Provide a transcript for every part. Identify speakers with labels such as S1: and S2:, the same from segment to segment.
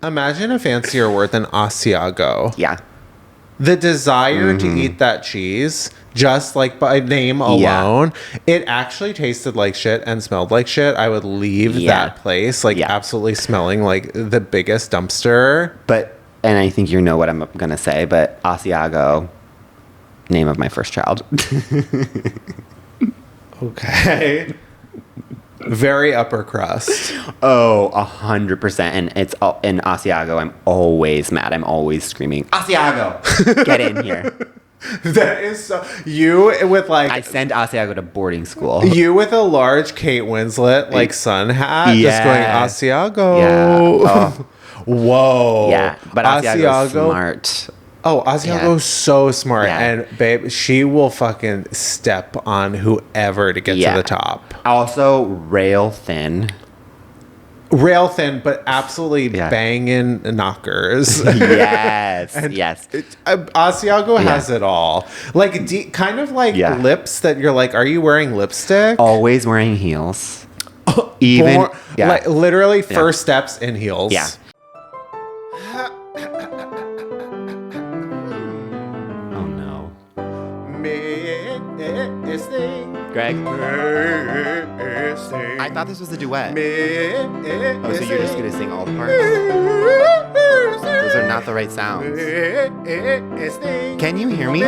S1: Imagine a fancier word than Asiago.
S2: Yeah.
S1: The desire to eat that cheese, just like by name alone, it actually tasted like shit and smelled like shit. I would leave that place absolutely smelling like the biggest dumpster.
S2: But, and I think you know what I'm going to say, but Asiago, name of my first child.
S1: Okay. Very upper crust.
S2: Oh, 100%. And it's in Asiago, I'm always mad. I'm always screaming, Asiago, get in here.
S1: That is so... You with like...
S2: I send Asiago to boarding school.
S1: You with a large Kate Winslet like sun hat, just going, Asiago.
S2: Yeah. Oh.
S1: Whoa.
S2: Yeah, but Asiago's smart.
S1: Oh, Asiago's so smart. Yeah. And, babe, she will fucking step on whoever to get to the top.
S2: Also, rail thin.
S1: Rail thin, but absolutely banging knockers.
S2: Yes, yes.
S1: Asiago has it all. Like, kind of like lips that you're like, are you wearing lipstick?
S2: Always wearing heels. Even,
S1: like, literally first steps in heels.
S2: Yeah. Greg? I thought this was a duet. Oh, so you're just going to sing all the parts? Those are not the right sounds. Can you hear me?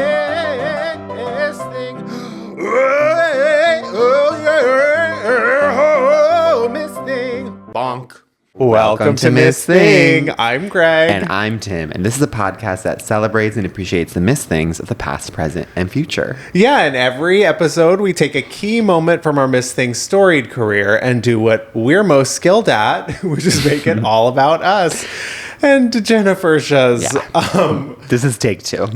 S2: Bonk.
S1: Welcome to Miss Thing. I'm Greg.
S2: And I'm Tim. And this is a podcast that celebrates and appreciates the missed things of the past, present, and future.
S1: Yeah, in every episode, we take a key moment from our Miss Thing's storied career and do what we're most skilled at, which is make it all about us. And Gennifertias.
S2: Yeah. This is take 2.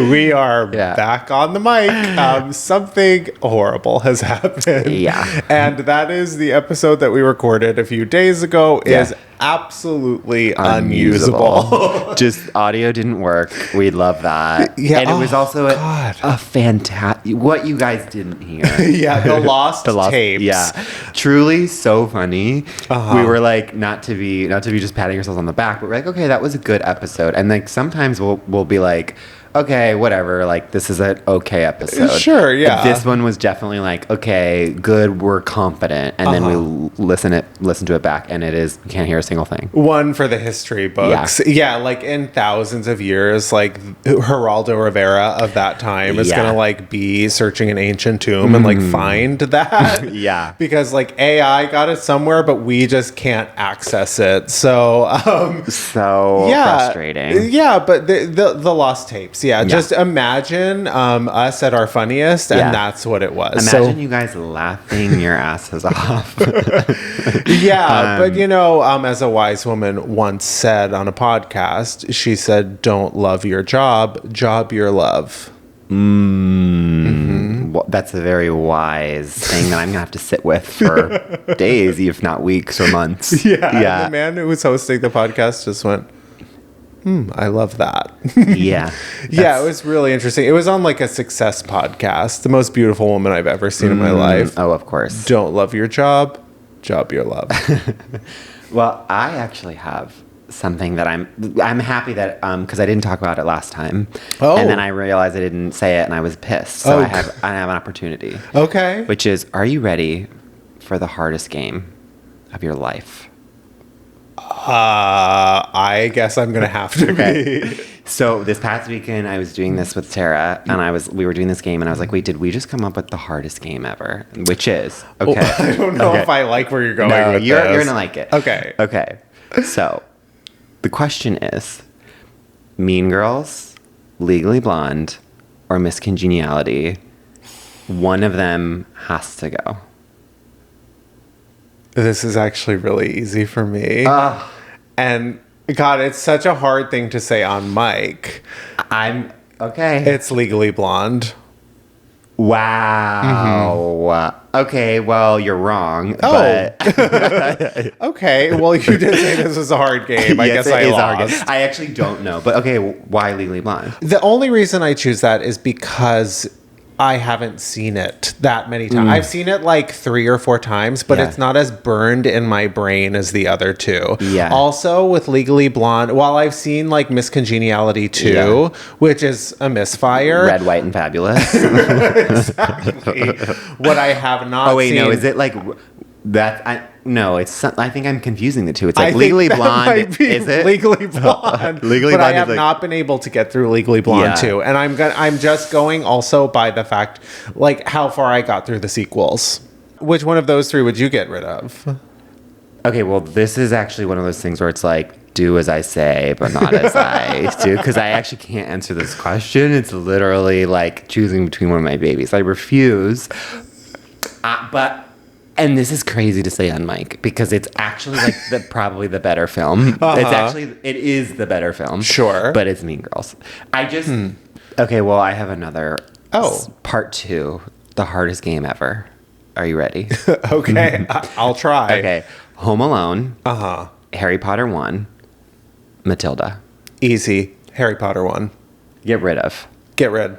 S1: We are back on the mic. Something horrible has happened.
S2: Yeah.
S1: And that is the episode that we recorded a few days ago is absolutely unusable.
S2: Just audio didn't work. We love that.
S1: Yeah.
S2: And it was also a fantastic, what you guys didn't hear.
S1: The lost tapes.
S2: Yeah. Truly so funny. We were like, not to be just patting ourselves on the back, but we're like, okay, that was a good episode. And like sometimes we'll be like, okay, whatever, like this is an okay episode.
S1: Sure, yeah.
S2: This one was definitely like, okay, good, we're confident. And then we listen to it back and we can't hear a single thing.
S1: One for the history books. Yeah, like in thousands of years, like Geraldo Rivera of that time is gonna like be searching an ancient tomb and like find that.
S2: Yeah.
S1: Because like AI got it somewhere, but we just can't access it. So frustrating. Yeah, but the lost tapes. Yeah, just imagine us at our funniest, and that's what it was.
S2: Imagine you guys laughing your asses off.
S1: But you know, as a wise woman once said on a podcast, she said, "Don't love your job, job your love."
S2: Well, that's a very wise thing that I'm gonna have to sit with for days, if not weeks or months.
S1: Yeah. The man who was hosting the podcast just went, I love that.
S2: Yeah,
S1: it was really interesting. It was on like a success podcast. The most beautiful woman I've ever seen in my life.
S2: Oh, of course.
S1: Don't love your job, job your love.
S2: Well, I actually have something that I'm happy that because I didn't talk about it last time. And then I realized I didn't say it and I was pissed. So I have an opportunity.
S1: Okay.
S2: Which is, are you ready for the hardest game of your life?
S1: I guess I'm gonna have to be.
S2: So this past weekend, I was doing this with Tara, and we were doing this game, and I was like, "Wait, did we just come up with the hardest game ever?" Which is
S1: I don't know if I like where you're going.
S2: No,
S1: with
S2: you're
S1: this.
S2: gonna like it.
S1: Okay.
S2: So the question is: Mean Girls, Legally Blonde, or Miss Congeniality? One of them has to go.
S1: This is actually really easy for me. And God, it's such a hard thing to say on mic.
S2: I'm okay.
S1: It's Legally Blonde.
S2: Wow. Okay, well, you're wrong. But
S1: Okay, well, you did say this was a hard game. I guess I lost.
S2: I actually don't know. But okay, why Legally Blonde?
S1: The only reason I choose that is because I haven't seen it that many times. I've seen it like 3 or 4 times, but
S2: Yeah.
S1: it's not as burned in my brain as the other two.
S2: Yeah.
S1: Also with Legally Blonde, while I've seen like Miss Congeniality 2, which is a misfire.
S2: Red, White, and Fabulous.
S1: Exactly. What I have not seen.
S2: No, is it like that? No, it's. I think I'm confusing the two. It's like
S1: I
S2: Legally
S1: think that
S2: Blonde.
S1: might be
S2: Is it
S1: Legally Blonde?
S2: Legally
S1: but
S2: Blonde
S1: I
S2: is
S1: have
S2: like-
S1: not been able to get through Legally Blonde 2, and I'm just going also by the fact like how far I got through the sequels. Which one of those 3 would you get rid of?
S2: Okay, well, this is actually one of those things where it's like, do as I say, but not as I do. Because I actually can't answer this question. It's literally like choosing between one of my babies. I refuse. And this is crazy to say on mic because it's actually like probably the better film. It is the better film.
S1: Sure.
S2: But it's Mean Girls. Okay, well, I have another. Part 2, the hardest game ever. Are you ready?
S1: Okay, I'll try.
S2: Okay. Home Alone.
S1: Uh-huh.
S2: Harry Potter 1. Matilda.
S1: Easy. Harry Potter 1.
S2: Get rid of.
S1: Get rid.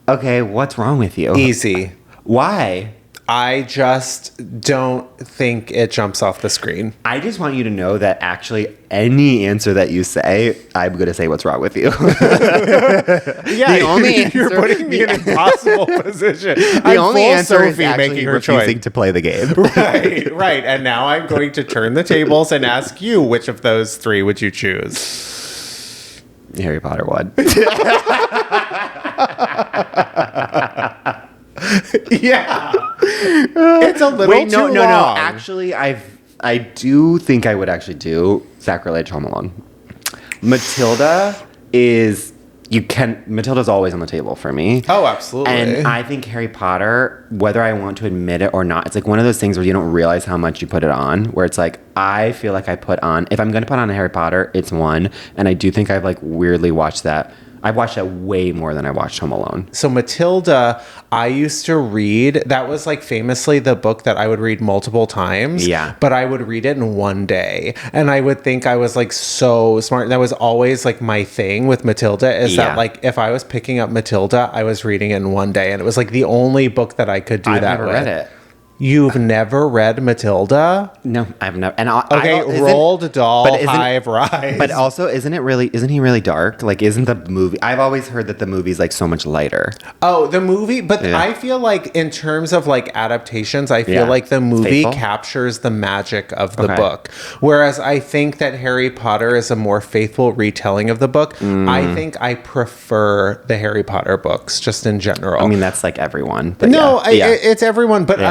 S2: Okay, what's wrong with you?
S1: Easy.
S2: Why?
S1: I just don't think it jumps off the screen.
S2: I just want you to know that actually any answer that you say, I'm going to say what's wrong with you.
S1: Yeah,
S2: the only answer,
S1: you're putting me in an impossible position.
S2: The only answer is
S1: Sophie
S2: actually
S1: making her
S2: refusing
S1: choice
S2: to play the game.
S1: Right. And now I'm going to turn the tables and ask you, which of those 3 would you choose?
S2: Harry Potter 1.
S1: Yeah. It's a little too long.
S2: No. Actually, I do think I would actually do Sacrilege Home Alone. Matilda's always on the table for me.
S1: Oh, absolutely.
S2: And I think Harry Potter, whether I want to admit it or not, it's like one of those things where you don't realize how much you put it on, where it's like, I feel like if I'm going to put on a Harry Potter, it's 1. And I do think I've like weirdly watched that. I've watched that way more than I watched Home Alone.
S1: So Matilda, I used to read, that was like famously the book that I would read multiple times.
S2: Yeah.
S1: But I would read it in one day. And I would think I was like so smart. That was always like my thing with Matilda is that like if I was picking up Matilda, I was reading it in one day. And it was like the only book that I could do
S2: I've
S1: that
S2: never
S1: with.
S2: read it.
S1: You've never read Matilda?
S2: No, I've never. And
S1: Roald Dahl, Hive, Rise.
S2: But also, isn't he really dark? Like, isn't the movie? I've always heard that the movie's like so much lighter.
S1: Oh, the movie, but I feel like in terms of like adaptations, I feel like the movie captures the magic of the book. Whereas I think that Harry Potter is a more faithful retelling of the book. I think I prefer the Harry Potter books just in general.
S2: I mean, that's like everyone. But
S1: it's everyone. But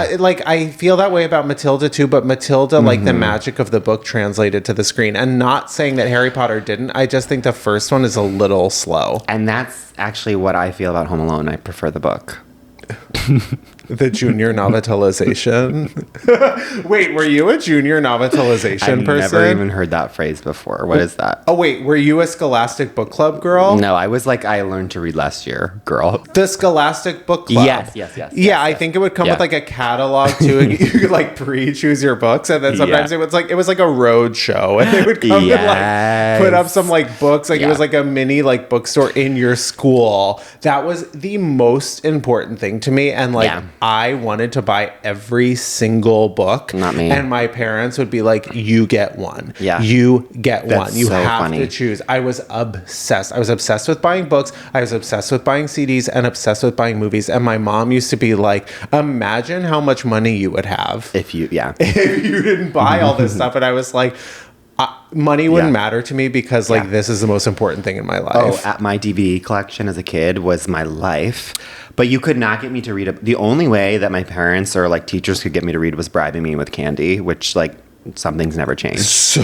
S1: I feel that way about Matilda too. But Matilda, like the magic of the book translated to the screen. And not saying that Harry Potter didn't. I just think the first one is a little slow.
S2: And that's actually what I feel about Home Alone. I prefer the book.
S1: The junior novelization. Wait, were you a junior novelization person?
S2: I've never even heard that phrase before. What is that?
S1: Oh, wait, were you a Scholastic Book Club girl?
S2: No, I was like, I learned to read last year, girl.
S1: The Scholastic Book Club.
S2: Yes.
S1: Yeah, I think it would come with like a catalog too. And you could like pre-choose your books, and then sometimes it was like a road show, and they would come and like put up some like books. Like it was like a mini like bookstore in your school. That was the most important thing to me, and like I wanted to buy every single book.
S2: Not me.
S1: And my parents would be like, "You get one.
S2: Yeah,
S1: you get
S2: That's
S1: one. You
S2: so
S1: have
S2: funny.
S1: to choose." I was obsessed. I was obsessed with buying books. I was obsessed with buying CDs and obsessed with buying movies. And my mom used to be like, "Imagine how much money you would have
S2: if you
S1: didn't buy all this stuff." And I was like, money wouldn't matter to me because like this is the most important thing in my life.
S2: Oh, my DVD collection as a kid was my life. But you could not get me to read the only way that my parents or like teachers could get me to read was bribing me with candy, which like something's never changed.
S1: So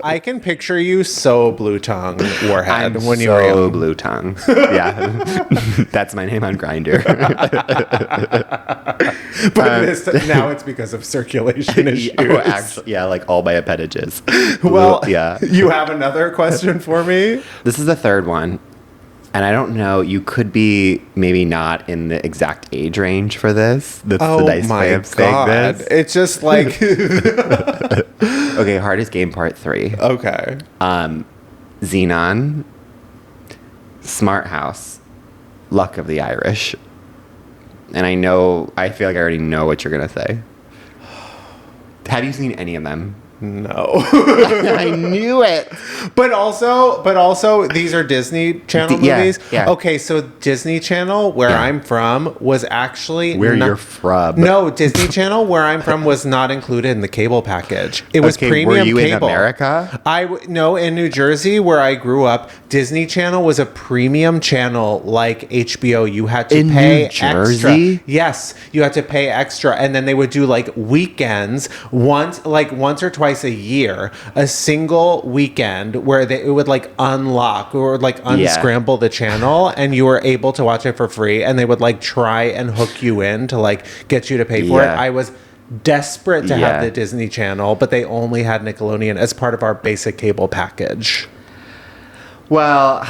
S1: I can picture you so blue tongue Warhead when you were young.
S2: So blue tongue. Yeah. That's my name on Grindr.
S1: But now it's because of circulation issues.
S2: Actually, like all my appendages.
S1: Well, you have another question for me?
S2: This is the third one. And I don't know, you could be maybe not in the exact age range for this. That's the nice way of saying this.
S1: It's just like...
S2: Okay, hardest game part 3.
S1: Okay.
S2: Xenon, Smart House, Luck of the Irish. And I feel like I already know what you're going to say. Have you seen any of them?
S1: No.
S2: I knew it.
S1: But also, these are Disney Channel movies.
S2: Yeah.
S1: Okay, so Disney Channel, where I'm from, was actually
S2: you're from.
S1: No, Disney Channel, where I'm from, was not included in the cable package. It was premium
S2: were you
S1: cable.
S2: in America?
S1: No, in New Jersey, where I grew up, Disney Channel was a premium channel like HBO. You had to pay
S2: New Jersey?
S1: extra. Yes, you had to pay extra, and then they would do like weekends once or twice a year, a single weekend where it would like unlock or like unscramble the channel, and you were able to watch it for free, and they would like try and hook you in to like get you to pay for it. I was desperate to have the Disney Channel, but they only had Nickelodeon as part of our basic cable package.
S2: Well,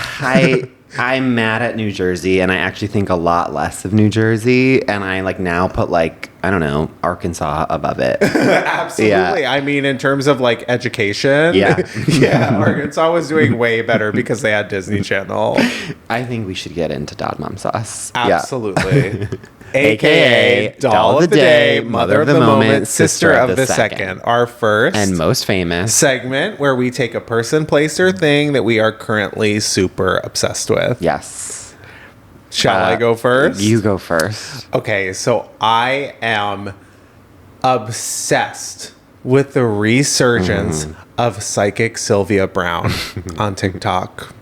S2: I'm mad at New Jersey, and I actually think a lot less of New Jersey, and I like now put like, I don't know, Arkansas above it.
S1: Absolutely. Yeah. I mean, in terms of like education, Arkansas was doing way better because they had Disney Channel.
S2: I think we should get into Dad Mom Sauce.
S1: Absolutely. AKA Doll of the Day, Mother of the Moment, Sister of the Second. Our first
S2: and most famous
S1: segment where we take a person, place, or thing that we are currently super obsessed with.
S2: Yes.
S1: Shall I go first?
S2: You go first.
S1: Okay, so I am obsessed with the resurgence of psychic Sylvia Browne on TikTok.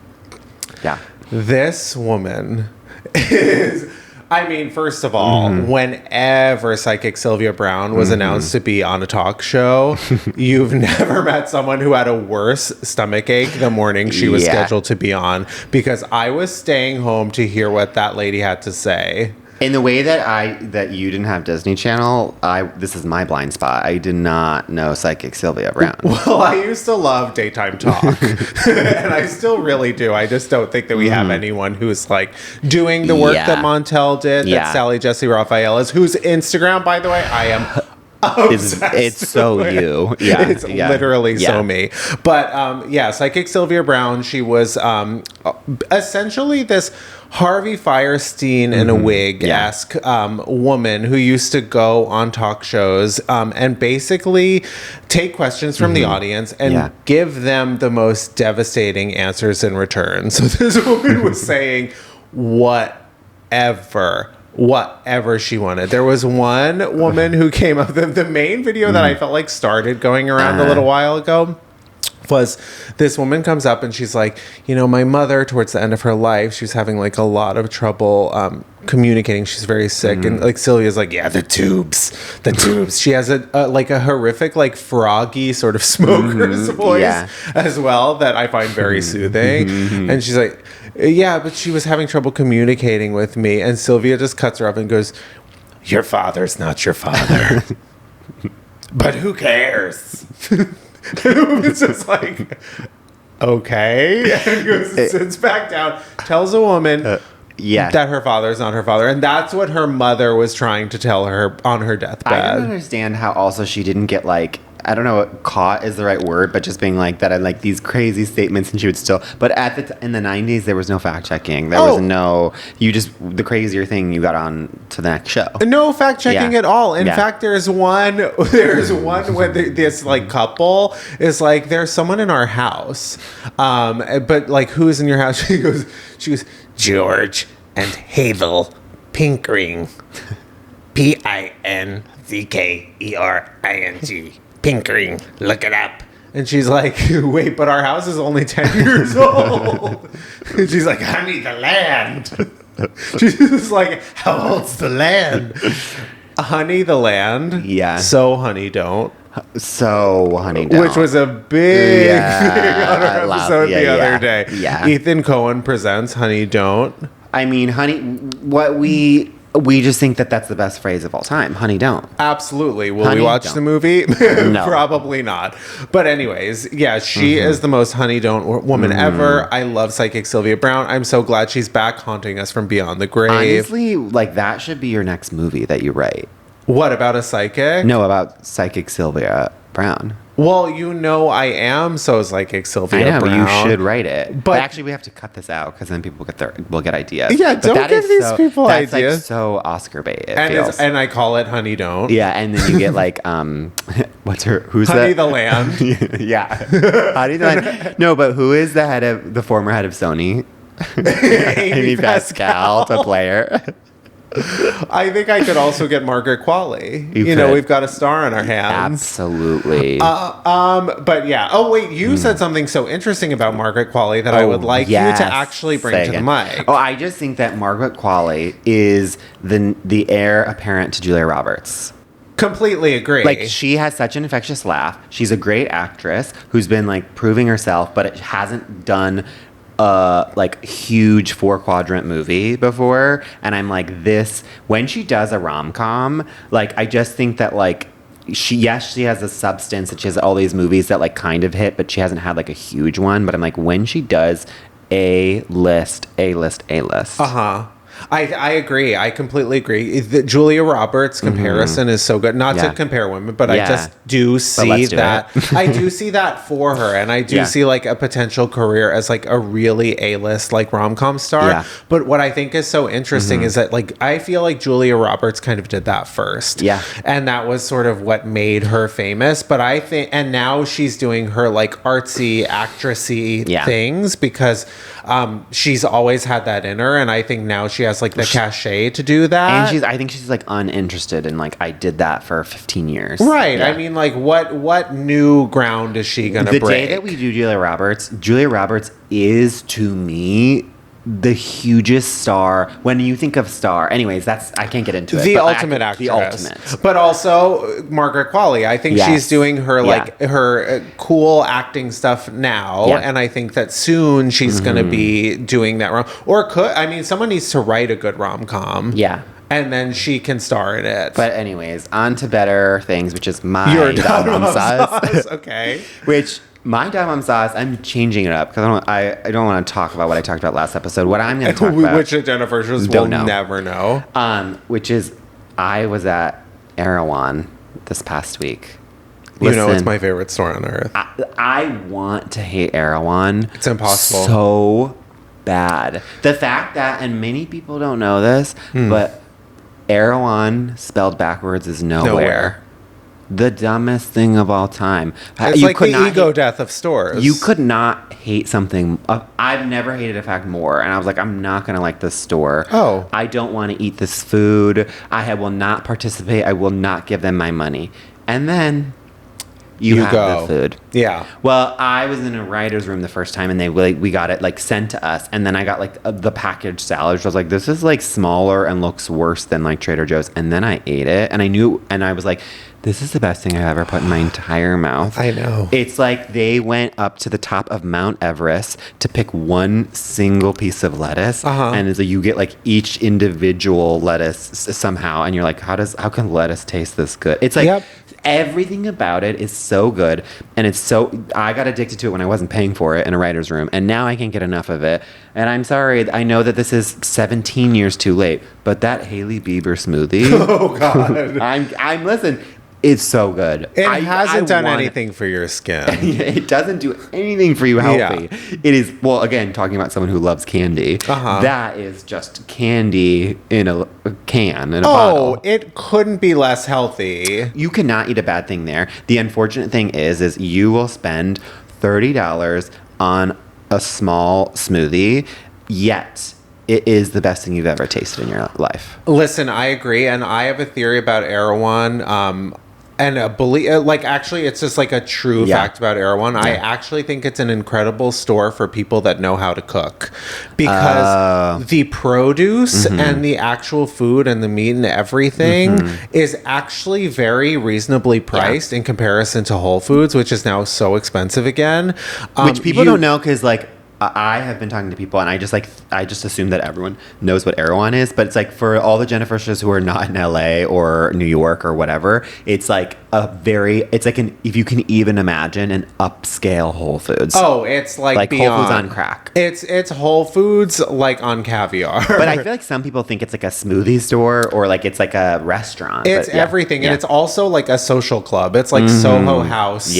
S2: Yeah.
S1: This woman is... I mean, first of all, whenever Psychic Sylvia Browne was announced to be on a talk show, you've never met someone who had a worse stomachache the morning she was scheduled to be on, because I was staying home to hear what that lady had to say.
S2: In the way that you didn't have Disney Channel, this is my blind spot. I did not know Psychic Sylvia Browne.
S1: Well, I used to love daytime talk, and I still really do. I just don't think that we have anyone who's like doing the work that Montel did, that Sally Jesse Raphael is, whose Instagram, by the way, I am
S2: it's so you. Yeah.
S1: It's literally so me. But Psychic Sylvia Browne, she was essentially this Harvey Firestein in a wig-esque woman who used to go on talk shows and basically take questions from the audience and give them the most devastating answers in return. So this woman was saying whatever she wanted. There was one woman who came up, the main video that I felt like started going around a little while ago was this woman comes up and she's like, my mother, towards the end of her life, she was having like a lot of trouble communicating. She's very sick. And like Sylvia's like, the tubes. She has a horrific, like froggy sort of smoker's voice as well that I find very soothing. And she's like, but she was having trouble communicating with me. And Sylvia just cuts her up and goes, your father's not your father. But who cares? It's just like, okay. And goes, sits back down, tells a woman that her father's not her father. And that's what her mother was trying to tell her on her deathbed.
S2: I don't understand how also she didn't get like, I don't know what caught is the right word, but just being like that and like these crazy statements, and she would still. But in the 90s, there was no fact checking. There was no. The crazier thing, you got on to the next show.
S1: No fact checking at all. In fact, there's one where this like couple is like, there's someone in our house, but like, who's in your house? She goes, George and Havel Pinkering, Pinzkering. Pinkering, look it up. And she's like, wait, but our house is only 10 years old. And she's like, I need the land. She's like, how old's the land? Honey, the land.
S2: Yeah.
S1: So honey, don't.
S2: So honey, don't.
S1: Which was a big thing on our episode the other day.
S2: Yeah.
S1: Ethan Cohen presents Honey, Don't.
S2: I mean, honey, what we just think that that's the best phrase of all time. Honey, don't.
S1: Absolutely. Will
S2: honey,
S1: we watch
S2: don't.
S1: the movie?
S2: No.
S1: Probably not. But anyways, she is the most honey don't woman ever. I love Psychic Sylvia Browne. I'm so glad she's back haunting us from beyond the grave.
S2: Honestly, like that should be your next movie that you write.
S1: What, about a psychic?
S2: No, about Psychic Sylvia. Browne.
S1: Well, I am so psychic, Sylvia Browne.
S2: You should write it. But actually, we have to cut this out because then people will get ideas.
S1: Yeah, don't give these people ideas.
S2: That's like so Oscar bait.
S1: And I call it Honey Don't.
S2: Yeah, and then you get like who's
S1: Honey
S2: that?
S1: the Land.
S2: Yeah, Honey the Land. No, but who is the former head of Sony? Amy Pascal to play her.
S1: I think I could also get Margaret Qualley. We've got a star on our hands.
S2: Absolutely.
S1: But yeah. Oh wait, you said something so interesting about Margaret Qualley that I would like you to actually bring to the mic.
S2: Oh, I just think that Margaret Qualley is the heir apparent to Julia Roberts.
S1: Completely agree.
S2: Like, she has such an infectious laugh. She's a great actress who's been like proving herself, but it hasn't done like huge 4-quadrant movie before, and I'm like, when she does a rom-com, like, I just think that like she has a substance, and she has all these movies that like kind of hit, but she hasn't had like a huge one. But I'm like, when she does A-list.
S1: I agree. I completely agree. The Julia Roberts comparison is so good. Not to compare women, but I just do see that. I do see that for her, and I do see like a potential career as like a really A-list like rom-com star. Yeah. But what I think is so interesting is that like I feel like Julia Roberts kind of did that first. Yeah. And that was sort of what made her famous. But I think, and now she's doing her like artsy, actressy things because she's always had that in her, and I think now she has like the cachet to do that.
S2: And I think she's like uninterested in like, I did that for 15 years.
S1: Right. Yeah. I mean, like what new ground is she gonna break?
S2: The day that we do Julia Roberts is to me the hugest star. When you think of star, anyways, I can't get into it.
S1: The ultimate actress. The ultimate. But also Margaret Qualley. I think she's doing her like her cool acting stuff now, and I think that soon she's going to be doing that someone needs to write a good rom-com. Yeah. And then she can star in it.
S2: But anyways, on to better things, which is my Dum sauce.
S1: Okay.
S2: My Dum sauce, I'm changing it up because I don't want to talk about what I talked about last episode. What I'm going to talk about,
S1: which Gennifertias will never know.
S2: Which is, I was at Erewhon this past week.
S1: Listen, it's my favorite store on earth.
S2: I want to hate Erewhon.
S1: It's impossible.
S2: So bad. The fact that, and many people don't know this, but Erewhon spelled backwards is nowhere. The dumbest thing of all time.
S1: It's like the ego death of stores.
S2: You could not hate something. I've never hated a fact more. And I was like, I'm not going to like this store. Oh. I don't want to eat this food. I will not participate. I will not give them my money. And then you have the food. Yeah. Well, I was in a writer's room the first time, and we got it like sent to us, and then I got like the packaged salad. So I was like, this is like smaller and looks worse than like Trader Joe's. And then I ate it, and I knew, and I was like, this is the best thing I've ever put in my entire mouth.
S1: I know.
S2: It's like they went up to the top of Mount Everest to pick one single piece of lettuce, and it's like you get like each individual lettuce somehow, and you're like, how can lettuce taste this good? It's like everything about it is so good, and I got addicted to it when I wasn't paying for it in a writer's room, and now I can't get enough of it. And I'm sorry, I know that this is 17 years too late, but that Hailey Bieber smoothie, oh God, I'm listen. It's so good.
S1: It hasn't done anything for your skin.
S2: It doesn't do anything for you healthy. Yeah. It is, well, again, talking about someone who loves candy, that is just candy in a can, in a bottle.
S1: Oh, it couldn't be less healthy.
S2: You cannot eat a bad thing there. The unfortunate thing is you will spend $30 on a small smoothie, yet it is the best thing you've ever tasted in your life.
S1: Listen, I agree, and I have a theory about Erewhon. And actually, it's just like a true fact about Erewhon. I actually think it's an incredible store for people that know how to cook, because the produce and the actual food and the meat and everything is actually very reasonably priced in comparison to Whole Foods, which is now so expensive again.
S2: Which people don't know, because like, I have been talking to people, and I just assume that everyone knows what Erewhon is, but it's like for all the Gennifertias who are not in LA or New York or whatever, it's like if you can even imagine an upscale Whole Foods.
S1: Oh, it's like beyond.
S2: Whole Foods on crack.
S1: It's Whole Foods like on caviar.
S2: But I feel like some people think it's like a smoothie store or like it's like a restaurant.
S1: It's everything, and it's also like a social club. It's like Soho House,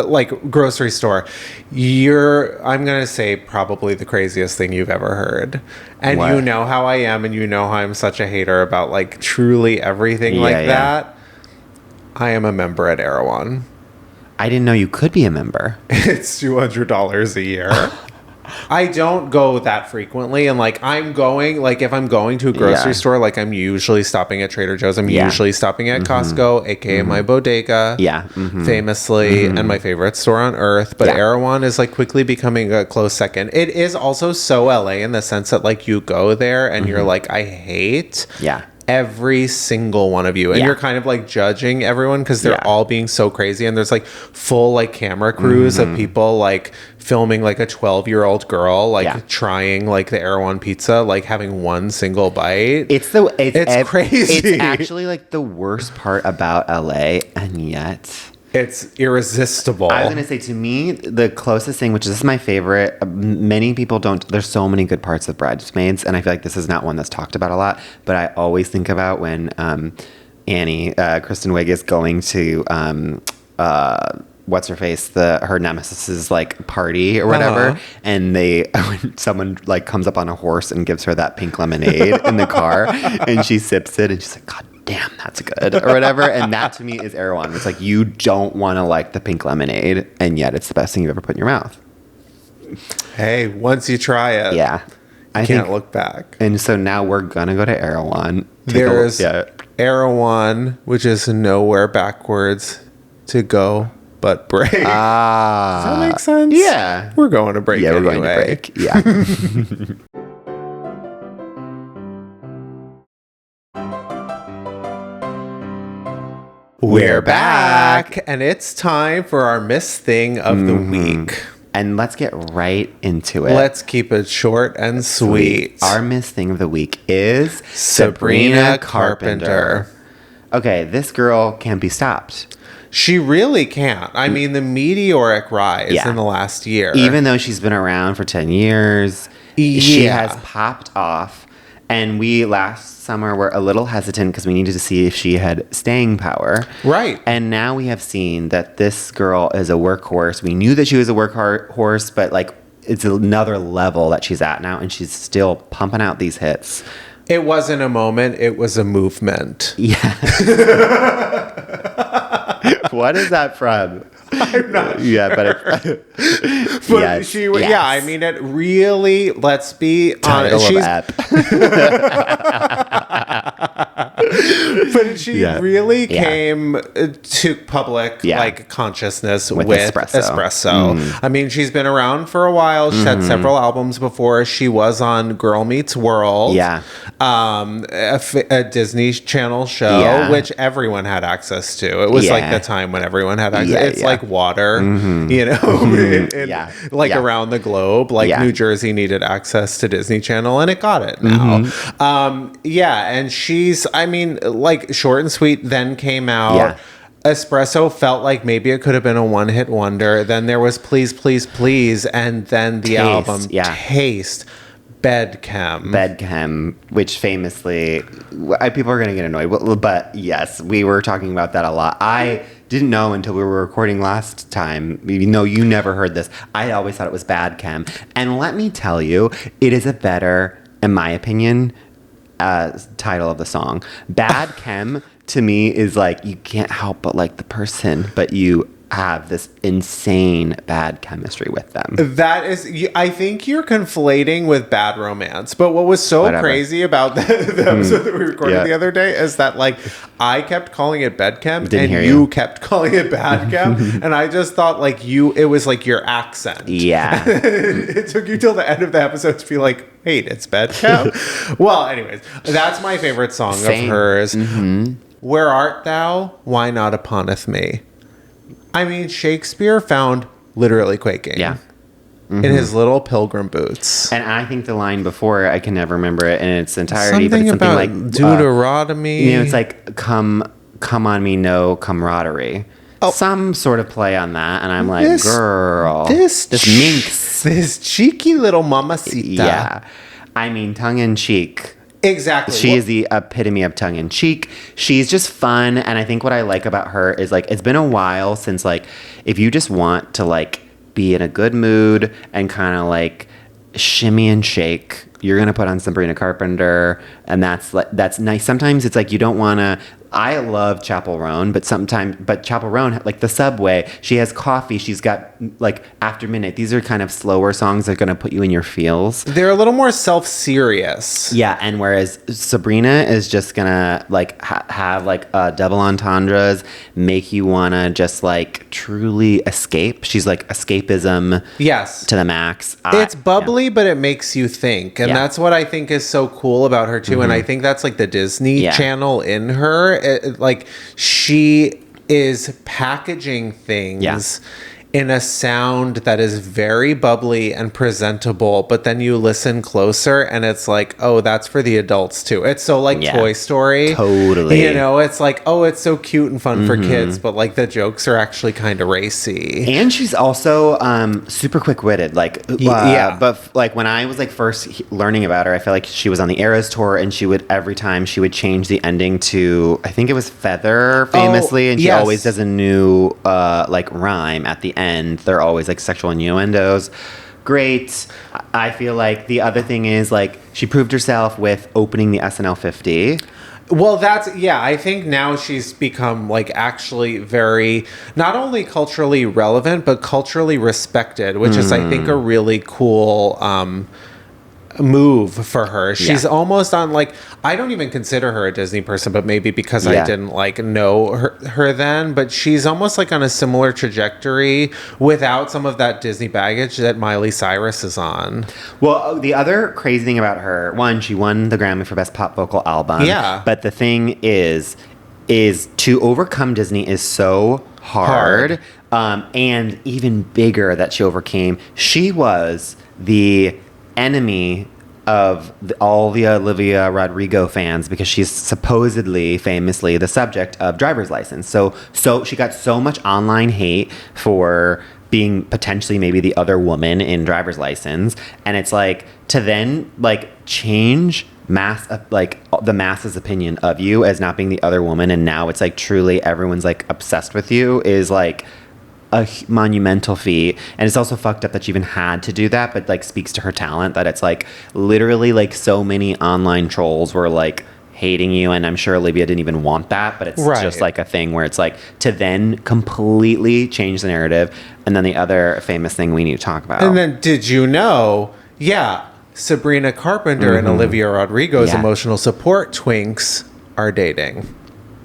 S1: like grocery store. I'm gonna say probably the craziest thing you've ever heard, and you know how I am, and you know how I'm such a hater about like truly everything that. I am a member at Erewhon.
S2: I didn't know you could be a member.
S1: It's $200 a year. I don't go that frequently, and like I'm going, like if I'm going to a grocery store, like I'm usually stopping at Trader Joe's. I'm usually stopping at Costco, aka my bodega, famously, and my favorite store on earth. But Erewhon is like quickly becoming a close second. It is also so LA in the sense that like you go there and you're like, I hate every single one of you, and you're kind of like judging everyone because they're all being so crazy, and there's like full like camera crews of people like filming like a 12-year-old girl like trying like the Erewhon pizza, like having one single bite. It's crazy.
S2: It's actually like the worst part about LA, and yet
S1: it's irresistible.
S2: I was going to say, to me, the closest thing, which is my favorite, many people don't, there's so many good parts of Bridesmaids, and I feel like this is not one that's talked about a lot, but I always think about when Annie, Kristen Wiig, is going to, what's her face, her nemesis's like party or whatever, and when someone like comes up on a horse and gives her that pink lemonade in the car, and she sips it, and she's like, God damn, that's good, or whatever. And that to me is Erewhon. It's like you don't want to like the pink lemonade, and yet it's the best thing you've ever put in your mouth.
S1: Hey, once you try it, I can't look back.
S2: And so now we're gonna go to Erewhon.
S1: There's Erewhon, which is nowhere backwards to go but break. Does that make sense?
S2: Yeah.
S1: We're going to break anyway.
S2: We're going to break. Yeah.
S1: We're back, and it's time for our Miss Thing of the Week.
S2: And let's get right into it.
S1: Let's keep it short and sweet.
S2: Our Miss Thing of the Week is Sabrina Carpenter. Okay, this girl can't be stopped.
S1: She really can't. I mean, the meteoric rise in the last year.
S2: Even though she's been around for 10 years, she has popped off. And we last summer were a little hesitant because we needed to see if she had staying power.
S1: Right.
S2: And now we have seen that this girl is a workhorse. We knew that she was a workhorse, but like it's another level that she's at now, and she's still pumping out these hits.
S1: It wasn't a moment, it was a movement.
S2: Yeah. What is that from?
S1: I'm not sure.
S2: Yeah, but
S1: yes, I mean, it really, let's be honest. But she really came to public like consciousness with Espresso. I mean, she's been around for a while. She's had several albums before. She was on Girl Meets World, a Disney Channel show, which everyone had access to. It was like the time when everyone had access. It's like water, you know, around the globe. Like New Jersey needed access to Disney Channel, and it got it now. And she's, I mean, like Short and Sweet then came out. Espresso felt like maybe it could have been a one-hit wonder. Then there was Please, Please, Please, and then the album Taste. Bed Chem, which famously, people are going to get annoyed. But yes, we were talking about that a lot. I didn't know until we were recording last time, even though you never heard this. I always thought it was Bad Chem. And let me tell you, it is a better, in my opinion, title of the song. Bad Chem to me is like, you can't help but like the person, but you have this insane bad chemistry with them. That is, I think you're conflating with Bad Romance. But what was so crazy about the episode that we recorded the other day is that like I kept calling it Bed Chem and you kept calling it Bad Chem, and I just thought like it was like your accent.
S2: Yeah.
S1: It took you till the end of the episode to be like, wait, it's Bed Chem? Well, anyways, that's my favorite song of hers. Where art thou? Why not uponeth me? I mean, Shakespeare found literally quaking.
S2: Yeah.
S1: in his little pilgrim boots.
S2: And I think the line before, I can never remember it in its entirety,
S1: Something
S2: but it's something
S1: about
S2: like
S1: Deuteronomy.
S2: it's like come on me, no camaraderie.
S1: Oh.
S2: Some sort of play on that, and I'm like, girl,
S1: this
S2: minx,
S1: this cheeky little mamacita.
S2: Yeah, I mean, tongue in cheek.
S1: Exactly.
S2: She is the epitome of tongue in cheek. She's just fun, and I think what I like about her is like it's been a while since like if you just want to like be in a good mood and kind of like shimmy and shake, you're gonna put on Sabrina Carpenter, and that's nice. Sometimes it's like you don't want to. I love Chapel Roan, but Chapel Roan, like the subway, she has coffee. She's got like After Midnight. These are kind of slower songs that are going to put you in your feels.
S1: They're a little more self-serious.
S2: Yeah, and whereas Sabrina is just going to like have like double entendres, make you want to just like truly escape. She's like escapism to the max.
S1: It's bubbly, but it makes you think. And that's what I think is so cool about her too. And I think that's like the Disney Channel in her. Like she is packaging things in a sound that is very bubbly and presentable, but then you listen closer and it's like, oh, that's for the adults too. It's so like Toy Story.
S2: Totally.
S1: You know, it's like, oh, it's so cute and fun for kids, but like the jokes are actually kind of racy.
S2: And she's also super quick-witted. Like, but like when I was like first learning about her, I feel like she was on the Eras tour, and she would every time she would change the ending to, I think it was Feather famously, and she always does a new like rhyme at the end. They're always like sexual innuendos. Great. I feel like the other thing is like she proved herself with opening the SNL 50.
S1: Well, I think now she's become like actually very, not only culturally relevant, but culturally respected, which is, I think, a really cool move for her. She's almost on like, I don't even consider her a Disney person, but maybe because I didn't like know her then, but she's almost like on a similar trajectory without some of that Disney baggage that Miley Cyrus is on.
S2: Well, the other crazy thing about her, one, she won the Grammy for Best Pop Vocal Album. Yeah. But the thing is to overcome Disney is so hard. And even bigger that she overcame. She was the enemy of all the Olivia Rodrigo fans because she's supposedly, famously, the subject of Driver's License. So she got so much online hate for being potentially maybe the other woman in Driver's License, and it's like to then like change the mass's opinion of you as not being the other woman, and now it's like truly everyone's like obsessed with you is like a monumental feat. And it's also fucked up that she even had to do that, but like speaks to her talent that it's like literally like so many online trolls were like hating you, and I'm sure Olivia didn't even want that, but it's just like a thing where it's like to then completely change the narrative. And then the other famous thing we need to talk about,
S1: and then did you know Sabrina Carpenter and Olivia Rodrigo's emotional support twinks are dating.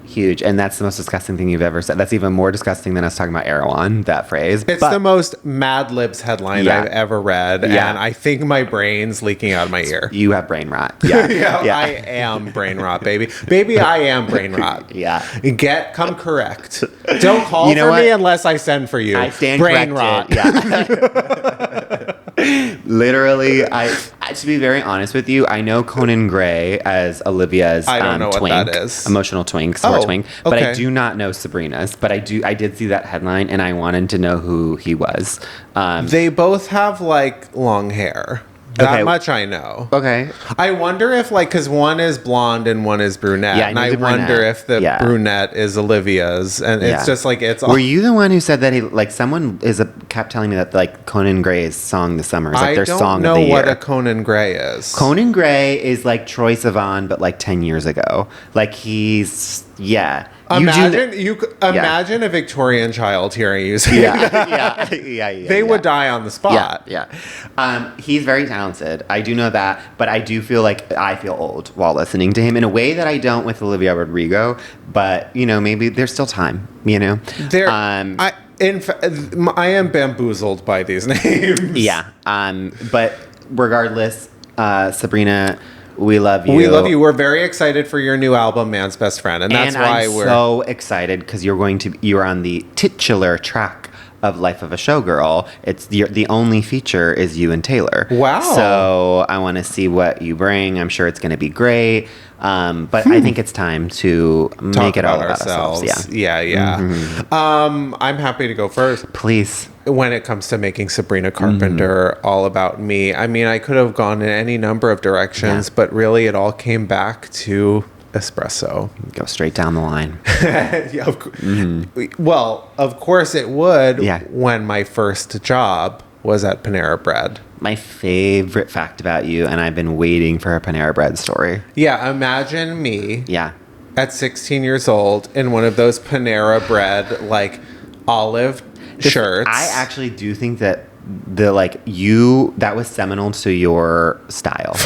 S2: Huge. And that's the most disgusting thing you've ever said. That's even more disgusting than us talking about Erewhon, that phrase.
S1: It's the most Mad Libs headline I've ever read. And I think my brain's leaking out of my ear.
S2: You have brain rot.
S1: I am brain rot, baby. Baby, I am brain rot. Come correct. Don't call for me unless I send for you.
S2: I stand
S1: brain
S2: corrected.
S1: rot.
S2: Literally, to be very honest with you, I know Conan Gray as Olivia's
S1: I don't know
S2: twink,
S1: what that is.
S2: Emotional twink, twink, but I do not know Sabrina's. But I did see that headline, and I wanted to know who he was.
S1: They both have like long hair. That much I know.
S2: Okay.
S1: I wonder if, like, because one is blonde and one is brunette.
S2: Yeah,
S1: and I wonder if the brunette is Olivia's. And it's just like, it's
S2: Were you the one who said that he, like, someone kept telling me that, like, Conan Gray's Song this Summer is like their song of the year.
S1: I don't know what a Conan Gray is.
S2: Conan Gray is like Troye Sivan, but like 10 years ago. Like, he's,
S1: Imagine a Victorian child hearing you say that. They would die on the spot.
S2: He's very talented. I do know that, but I do feel like I feel old while listening to him in a way that I don't with Olivia Rodrigo. But maybe there's still time.
S1: I am bamboozled by these names.
S2: But regardless, Sabrina, we love you.
S1: We love you. We're very excited for your new album, Man's Best Friend, and that's why
S2: we're so excited because you're on the titular track of Life of a Showgirl. It's the only feature is you and Taylor.
S1: Wow.
S2: So I want to see what you bring. I'm sure it's going to be great. But I think it's time to make it all about ourselves.
S1: Yeah. I'm happy to go first.
S2: Please.
S1: When it comes to making Sabrina Carpenter all about me, I mean, I could have gone in any number of directions, but really it all came back to Espresso.
S2: Go straight down the line.
S1: Well, of course it would
S2: Yeah.
S1: when my first job was at Panera Bread.
S2: My favorite fact about you, and I've been waiting for a Panera Bread story.
S1: Yeah, imagine me
S2: Yeah.
S1: at 16 years old in one of those Panera Bread, like, olive shirts.
S2: I actually do think that that was seminal to your style.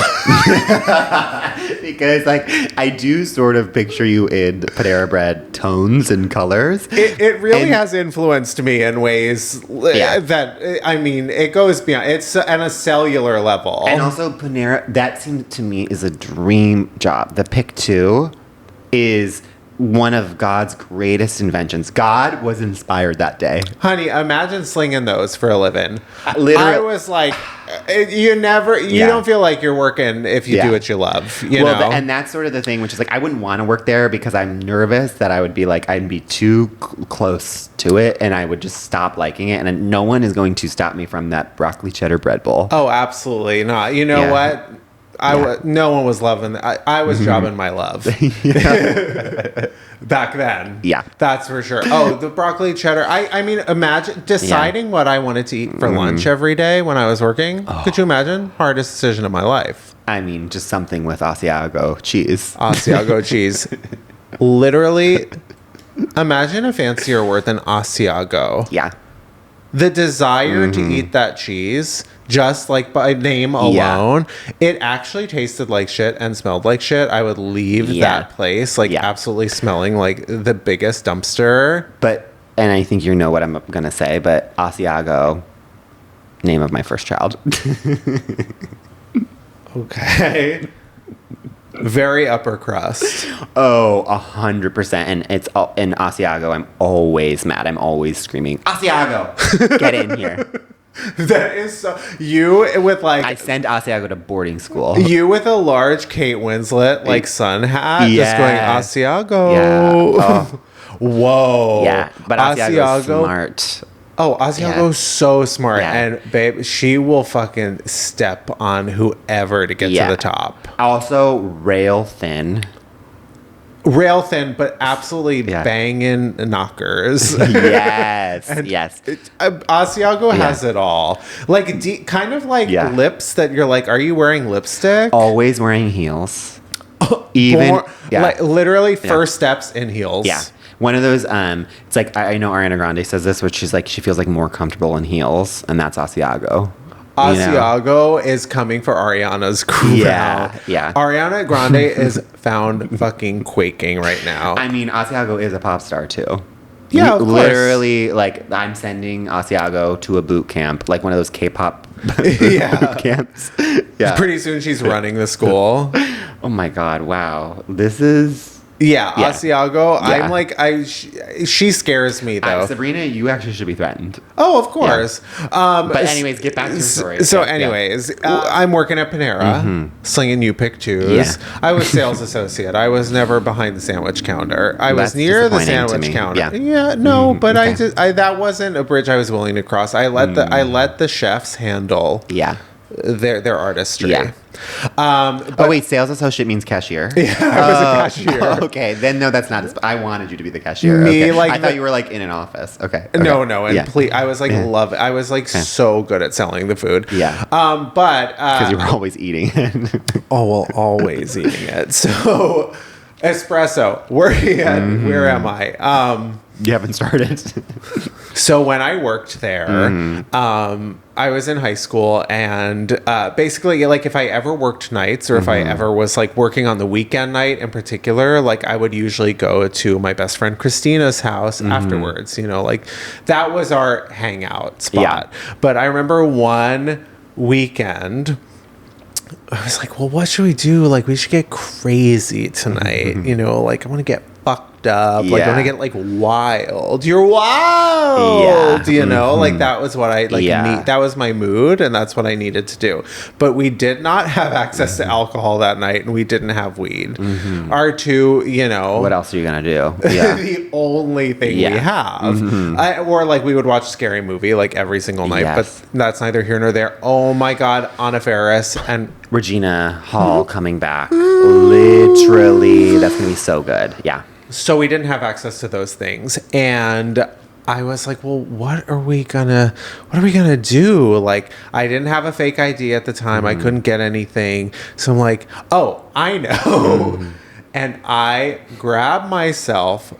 S2: Because I do sort of picture you in Panera Bread tones and colors.
S1: It really has influenced me in ways that, I mean, it goes beyond. It's on a cellular level.
S2: And also Panera, that seemed to me is a dream job. The pick 2 is one of God's greatest inventions. God was inspired that day.
S1: Honey, imagine slinging those for a living.
S2: Literally.
S1: I was like, you don't feel like you're working if you do what you love, you know?
S2: And that's sort of the thing, which is I wouldn't want to work there because I'm nervous that I would be I'd be too close to it and I would just stop liking it. And no one is going to stop me from that broccoli cheddar bread bowl.
S1: Oh, absolutely not. You know what? No one was loving that. I was jobbing my love back then.
S2: Yeah,
S1: that's for sure. Oh, the broccoli cheddar. I mean, imagine deciding what I wanted to eat for lunch every day when I was working. Oh. Could you imagine? Hardest decision of my life.
S2: I mean, just something with Asiago cheese.
S1: Asiago cheese. Literally, imagine a fancier word than Asiago.
S2: Yeah.
S1: The desire to eat that cheese, just like by name alone, it actually tasted like shit and smelled like shit. I would leave that place absolutely smelling like the biggest dumpster.
S2: And I think you know what I'm going to say, but Asiago, name of my first child.
S1: Okay. Very upper crust.
S2: Oh, 100%. And it's in Asiago, I'm always mad. I'm always screaming, Asiago, get in here.
S1: That is so... You with
S2: I send Asiago to boarding school.
S1: You with a large Kate Winslet sun hat, just going Asiago.
S2: Yeah. Oh.
S1: Whoa.
S2: Yeah, but Asiago's smart.
S1: Oh, Asiago's so smart. And babe, she will fucking step on whoever to get to the top.
S2: Also, rail thin.
S1: Rail thin, but absolutely banging knockers.
S2: Yes, yes.
S1: Asiago has it all. Kind of lips that you're like, are you wearing lipstick?
S2: Always wearing heels. Even
S1: literally first steps in heels.
S2: Yeah. One of those, it's I know Ariana Grande says this, which she's she feels more comfortable in heels, and that's Asiago.
S1: Asiago is coming for Ariana's crew.
S2: Yeah.
S1: Ariana Grande is found fucking quaking right now.
S2: I mean, Asiago is a pop star too.
S1: Yeah, of
S2: literally, I'm sending Asiago to a boot camp, one of those K-pop boot camps. Yeah.
S1: Pretty soon she's running the school.
S2: Oh my God! Wow, this is.
S1: Yeah, Asiago. I'm she scares me though.
S2: Sabrina, you actually should be threatened.
S1: Oh, of course.
S2: Yeah. But anyways, get back to your story.
S1: So I'm working at Panera, slinging you pick twos. Yeah. I was sales associate. I was never behind the sandwich counter. I was near the sandwich counter. Yeah, but okay. That wasn't a bridge I was willing to cross. I let the chefs handle.
S2: Yeah.
S1: Their artistry.
S2: Yeah. Wait, sales associate means cashier?
S1: Yeah, I was a cashier.
S2: Okay, then no, that's not. I wanted you to be the cashier. I thought you were in an office. Okay.
S1: No, and please, I was love it. I was so good at selling the food.
S2: Yeah.
S1: But
S2: because you were always eating it.
S1: Always eating it. So, Espresso. Where am I?
S2: You haven't started.
S1: So when I worked there, I was in high school, and basically, if I ever worked nights, or if I ever was working on the weekend night in particular, I would usually go to my best friend Christina's house afterwards. That was our hangout spot. Yeah. But I remember one weekend, I was like, well, what should we do? We should get crazy tonight. I want to get fucked fucked up. Like, I want to get, like, wild. You're wild! You know? Like, that was what I, like, that was my mood, and that's what I needed to do. But we did not have access to alcohol that night, and we didn't have weed. Our two, you know...
S2: What else are you going to do? Yeah.
S1: The only thing we have. Or, like, we would watch a scary movie, like, every single night. But that's neither here nor there. Oh, my God. Anna Faris and...
S2: Regina Hall coming back. Literally. That's going to be so good. Yeah.
S1: So we didn't have access to those things. And I was like, well, what are we gonna do? Like, I didn't have a fake ID at the time. I couldn't get anything. So I'm like, oh, I know. And I grabbed myself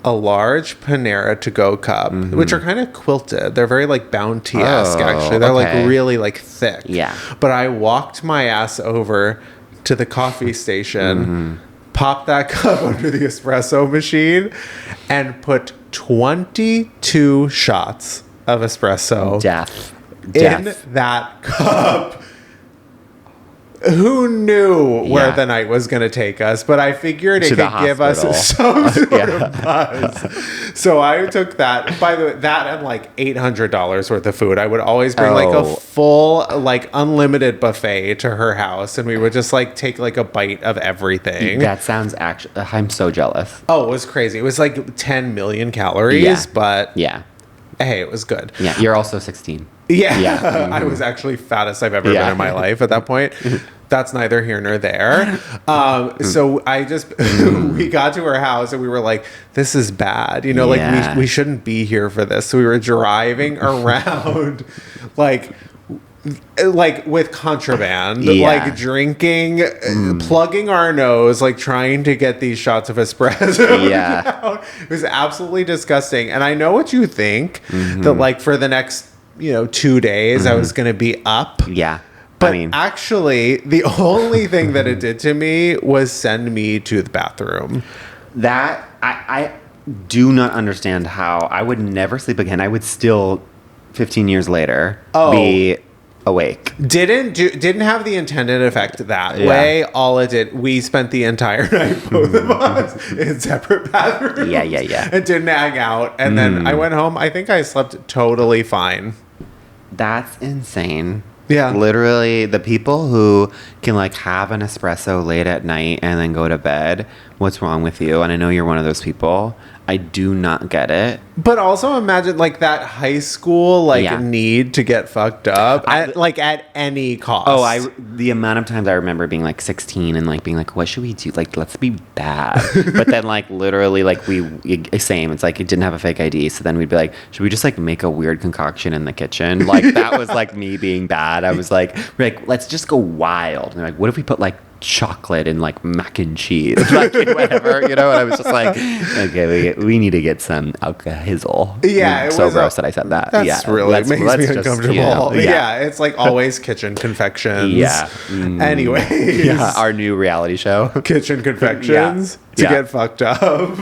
S1: a large Panera to-go cup, which are kind of quilted. They're very, like, Bounty-esque, actually. They're, like, really, like, thick.
S2: Yeah.
S1: But I walked my ass over to the coffee station, popped that cup under the espresso machine, and put 22 shots of espresso in that cup. Who knew where the night was going to take us? But I figured it could give us some sort of buzz. So I took that. By the way, that and like $800 worth of food. I would always bring like a full, like unlimited buffet to her house, and we would just like take like a bite of everything.
S2: That sounds actually. I'm so jealous.
S1: Oh, it was crazy. It was like 10 million calories, but hey, it was good.
S2: Yeah, you're also 16.
S1: Yeah. I was actually fattest I've ever been in my life at that point. That's neither here nor there. So I just, we got to her house and we were like, this is bad. You know, like we shouldn't be here for this. So we were driving around like with contraband, like drinking, plugging our nose, like trying to get these shots of espresso down. It was absolutely disgusting. And I know what you think, that like for the next 2 days I was going to be up. But actually, the only thing that it did to me was send me to the bathroom.
S2: That, I do not understand how I would never sleep again. I would still, 15 years later, be awake.
S1: Didn't have the intended effect that way. All it did, we spent the entire night, both of us, in separate bathrooms. And didn't hang out. And then I went home. I think I slept totally fine.
S2: That's insane.
S1: Yeah.
S2: Literally, the people who can like have an espresso late at night and then go to bed, what's wrong with you? And I know you're one of those people. I do not get it.
S1: But also imagine like that high school need to get fucked up at any cost.
S2: The amount of times I remember being like 16 and like being like, what should we do? Like, let's be bad. But then like literally like same. It's like it didn't have a fake ID. So then we'd be like, should we just like make a weird concoction in the kitchen? Like that was like me being bad. I was like, let's just go wild. And like, what if we put like chocolate and like mac and cheese, like whatever, And I was just like, okay, we need to get some alcohol.
S1: Yeah,
S2: so gross that I said that.
S1: That's really makes me uncomfortable. It's like always kitchen confections. Anyway,
S2: our new reality show,
S1: Kitchen Confections, to get fucked up.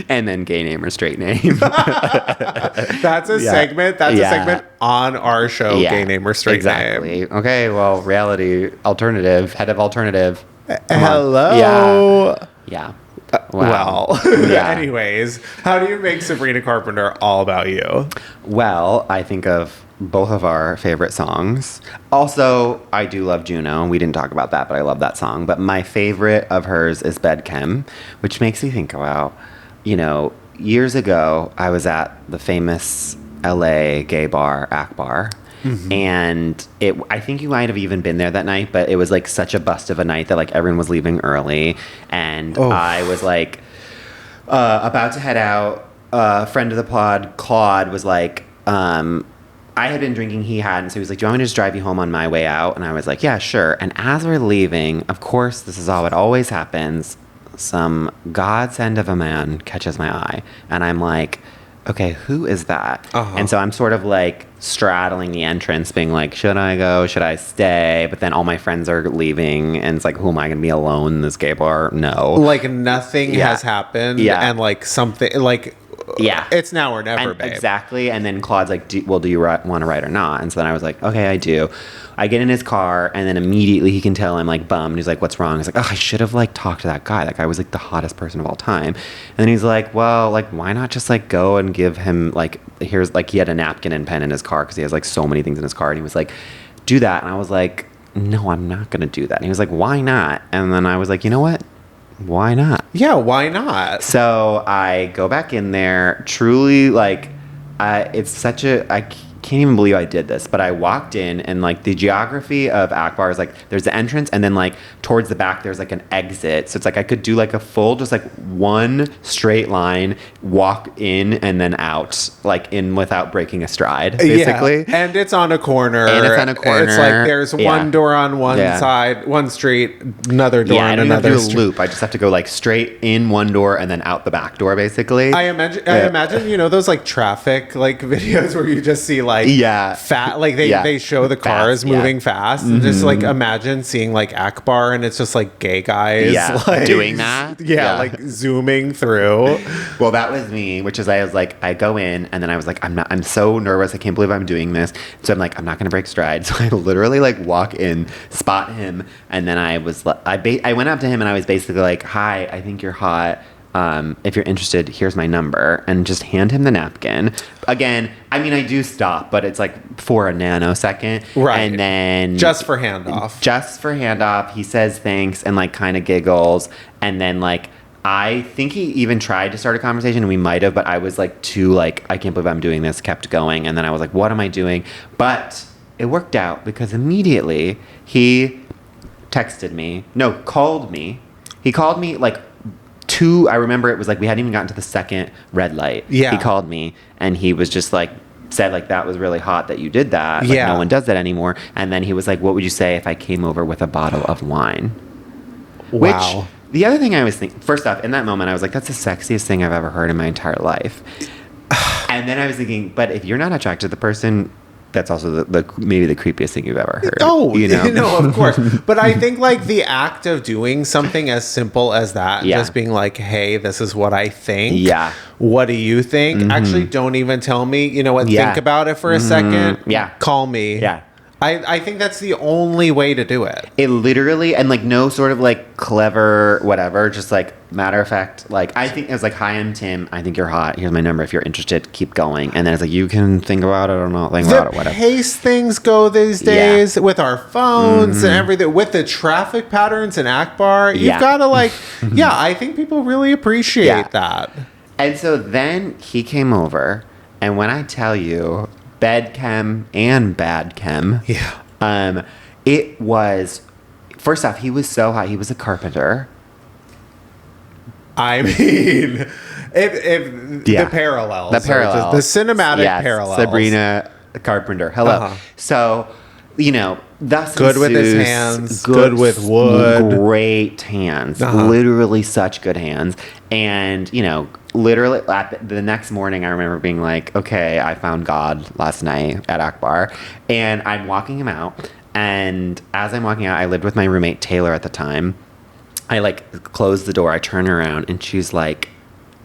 S2: And then gay name or straight name.
S1: That's a segment. That's a segment on our show, gay name or straight name.
S2: Okay, well, reality alternative, head of alternative.
S1: Hello.
S2: Yeah.
S1: Wow. Anyways, how do you make Sabrina Carpenter all about you?
S2: Well, I think of both of our favorite songs. Also, I do love Juno. We didn't talk about that, but I love that song. But my favorite of hers is Bed Chem, which makes me think about, years ago, I was at the famous LA gay bar, Akbar. And I think you might have even been there that night, but it was like such a bust of a night that like everyone was leaving early. And I was like about to head out. A friend of the pod, Claude, was like, I had been drinking, he hadn't. So he was like, do you want me to just drive you home on my way out? And I was like, yeah, sure. And as we're leaving, of course, this is how it always happens. Some godsend of a man catches my eye. And I'm like, okay, who is that? And so I'm sort of like straddling the entrance, being like, should I go? Should I stay? But then all my friends are leaving, and it's like, who am I going to be alone in this gay bar? No.
S1: Like nothing has happened. And like something, like
S2: Yeah.
S1: It's now or never,
S2: and,
S1: babe.
S2: Exactly. And then Claude's like, do you want to write or not? And so then I was like, okay, I do. I get in his car, and then immediately he can tell I'm like bummed. He's like, what's wrong? He's like, oh, I should have like talked to that guy. That guy was like the hottest person of all time. And then he's like, well, like, why not just like go and give him like, here's like, he had a napkin and pen in his car because he has like so many things in his car. And he was like, do that. And I was like, no, I'm not going to do that. And he was like, why not? And then I was like, you know what? Why not?
S1: Yeah, why not?
S2: So I go back in there, truly like, it's such a, I can't even believe I did this, but I walked in, and like the geography of Akbar is like there's the entrance, and then like towards the back there's like an exit. So it's like I could do like a full, just like one straight line, walk in and then out, like in without breaking a stride, basically.
S1: Yeah. And it's on a corner.
S2: It's
S1: like there's one door on one side, one street, another door on another street.
S2: I loop. I just have to go like straight in one door and then out the back door, basically.
S1: I imagine you know those like traffic like videos where you just see like fat, like they show the cars moving fast, and just like imagine seeing like Akbar, and it's just like gay guys like
S2: doing that,
S1: like zooming through.
S2: Well, that was me, which is I was like, I go in, and then I was like, I'm so nervous, I can't believe I'm doing this. So I'm like, I'm not gonna break stride. So I literally like walk in, spot him, and then I went up to him, and I was basically like, hi, I think you're hot. If you're interested, here's my number, and just hand him the napkin. Again, I mean, I do stop, but it's like for a nanosecond.
S1: Right.
S2: And then
S1: just for handoff,
S2: he says thanks and like kind of giggles. And then like, I think he even tried to start a conversation, and we might have, but I was like too like, I can't believe I'm doing this, kept going. And then I was like, what am I doing? But it worked out because immediately he called me. He called me like, I remember it was like we hadn't even gotten to the second red light.
S1: Yeah.
S2: He called me, and he was just like, said like, that was really hot that you did that. Like, no one does that anymore. And then he was like, what would you say if I came over with a bottle of wine?
S1: Wow.
S2: Which, the other thing I was thinking, first off, in that moment, I was like, that's the sexiest thing I've ever heard in my entire life. And then I was thinking, but if you're not attracted to the person, that's also maybe the creepiest thing you've ever heard.
S1: Oh,
S2: you know?
S1: No, of course. But I think like the act of doing something as simple as that, just being like, hey, this is what I think.
S2: Yeah.
S1: What do you think? Mm-hmm. Actually, don't even tell me. You know what?
S2: Yeah.
S1: Think about it for a second.
S2: Yeah.
S1: Call me.
S2: Yeah.
S1: I think that's the only way to do it.
S2: It literally, and like no sort of like clever whatever, just like matter of fact, like I think it was like, hi, I'm Tim. I think you're hot. Here's my number. If you're interested, keep going. And then it's like, you can think about it or not think about it, whatever.
S1: The pace things go these days with our phones and everything, with the traffic patterns in Akbar. You've got to like, I think people really appreciate that.
S2: And so then he came over, and when I tell you, Bed Chem and Bad Chem.
S1: Yeah.
S2: It was, first off, he was so hot. He was a carpenter.
S1: I mean, the parallels.
S2: The parallels.
S1: The cinematic parallels.
S2: Sabrina Carpenter. Hello. So, you know, thus
S1: good with his hands. Good with wood.
S2: Great hands. Literally such good hands. And, you know, literally the next morning I remember being like, okay, I found God last night at Akbar, and I'm walking him out, and as I'm walking out, I lived with my roommate Taylor at the time. I like close the door, I turn around, and she's like,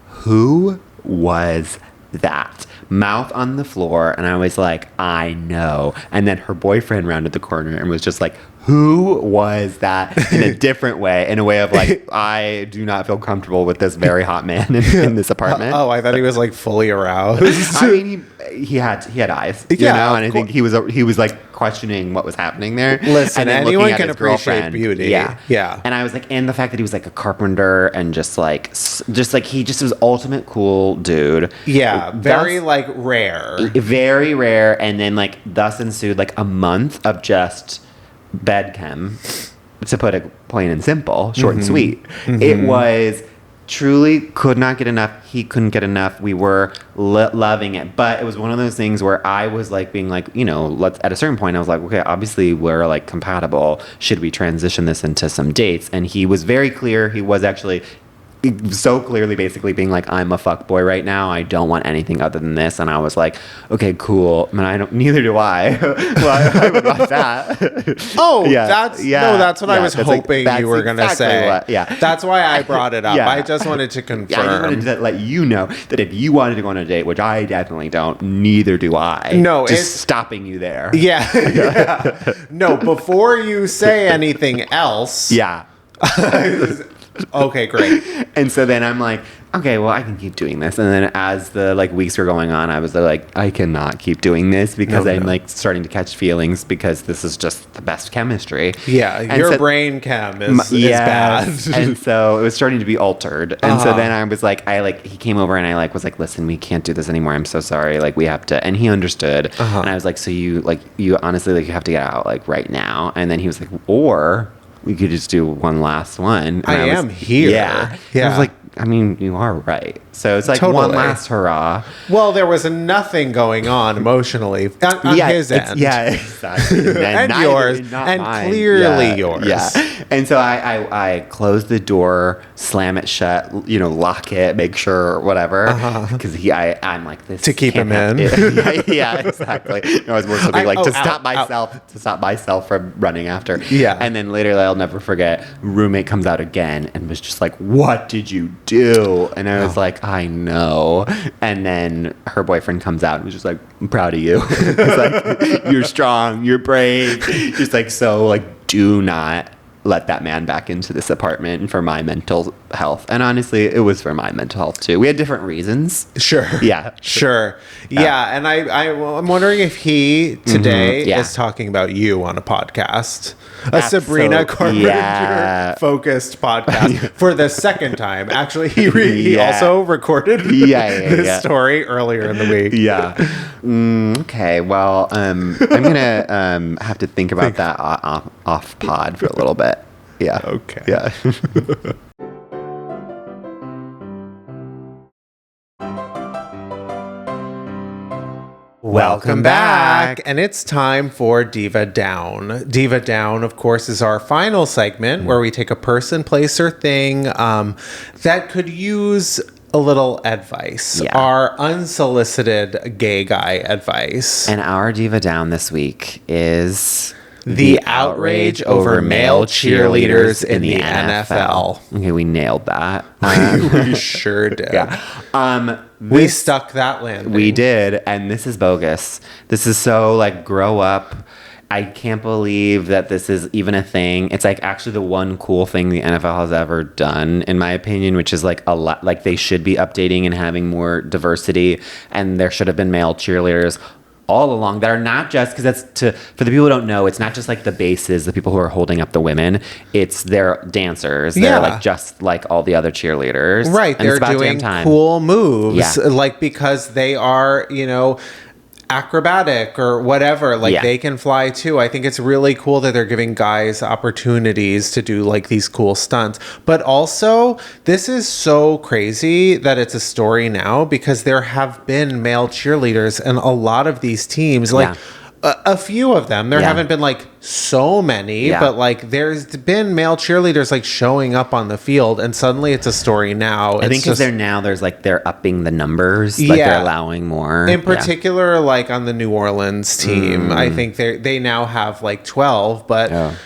S2: who was that? Mouth on the floor. And I was like, I know. And then her boyfriend rounded the corner and was just like, who was that? In a different way, in a way of like, I do not feel comfortable with this very hot man in this apartment.
S1: I thought he was like fully aroused.
S2: I mean, he had eyes, you know, and I think he was like questioning what was happening there.
S1: Listen,
S2: and
S1: anyone can appreciate beauty.
S2: Yeah. And I was like, and the fact that he was like a carpenter and just like he just was ultimate cool dude.
S1: Yeah, very like rare.
S2: Very rare. And then like thus ensued like a month of just Bed Chem, to put it plain and simple, short and sweet. It was truly could not get enough. He couldn't get enough. We were loving it. But it was one of those things where I was like being like, you know, at a certain point I was like, okay, obviously we're like compatible. Should we transition this into some dates? And he was very clear. He was actually so clearly basically being like, I'm a fuckboy right now. I don't want anything other than this. And I was like, okay, cool. I mean, neither do I. Well, I would want that.
S1: Oh, that's what I was hoping you were going to say. That's why I brought it up.
S2: Yeah.
S1: I just wanted to confirm.
S2: Yeah, I just wanted to let you know that if you wanted to go on a date, which I definitely don't, neither do I.
S1: No,
S2: just stopping you there.
S1: Yeah. No, before you say anything else.
S2: Yeah.
S1: Okay, great.
S2: And so then I'm like, okay, well, I can keep doing this. And then as the weeks were going on, I was like, I cannot keep doing this because I'm like starting to catch feelings because this is just the best chemistry.
S1: Yeah, and your brain chem is bad.
S2: And so it was starting to be altered. And so then I was like, he came over and I was like, listen, we can't do this anymore. I'm so sorry. Like we have to. And he understood. And I was like, so you honestly you have to get out right now. And then he was like, or we could just do one last one. And
S1: I am here.
S2: Yeah. I was like, I mean, you are right. So it's like
S1: totally.
S2: One last hurrah.
S1: Well, there was nothing going on emotionally on his end.
S2: Yeah, exactly.
S1: And yours. And mine. Clearly yours.
S2: Yeah. And so I close the door, slam it shut, lock it, make sure, whatever. Because I'm like this.
S1: To keep him in.
S2: Yeah, exactly. I was more something to stop myself from running after.
S1: Yeah.
S2: And then literally, I'll never forget, roommate comes out again and was just like, what did you do? And I was like, I know. And then her boyfriend comes out and was just like, I'm proud of you. It's like, you're strong, you're brave. Just do not let that man back into this apartment for my mental health. And honestly, it was for my mental health too. We had different reasons.
S1: Sure.
S2: Yeah.
S1: Sure. Yeah. And I'm wondering if he today is talking about you on a podcast. A Sabrina Carpenter focused podcast for the second time. Actually, he also recorded this story earlier in the week.
S2: Yeah. Okay. Well, I'm gonna have to think about that off pod for a little bit. Yeah.
S1: Okay.
S2: Yeah.
S1: Welcome back. And it's time for Diva Down. Diva Down, of course, is our final segment where we take a person, place, or thing that could use a little advice.
S2: Yeah.
S1: Our unsolicited gay guy advice.
S2: And our Diva Down this week is
S1: the outrage over male cheerleaders in the NFL.
S2: Okay, we nailed that.
S1: We sure did.
S2: Yeah.
S1: We stuck that landing.
S2: We did, and this is bogus. This is so grow up. I can't believe that this is even a thing. It's actually the one cool thing the NFL has ever done, in my opinion, which is a lot. They should be updating and having more diversity, and there should have been male cheerleaders all along that are not just, because for the people who don't know, it's not just the bases, the people who are holding up the women, it's their dancers. They're just like all the other cheerleaders.
S1: Right.
S2: And
S1: they're doing cool moves. Yeah. Because they are, acrobatic or whatever, they can fly too. I think it's really cool that they're giving guys opportunities to do these cool stunts. But also, this is so crazy that it's a story now because there have been male cheerleaders in a lot of these teams. A few of them. There haven't been so many, but there's been male cheerleaders showing up on the field, and suddenly it's a story now.
S2: I think because they're upping the numbers, they're allowing more.
S1: In particular, on the New Orleans team, I think they now have 12, but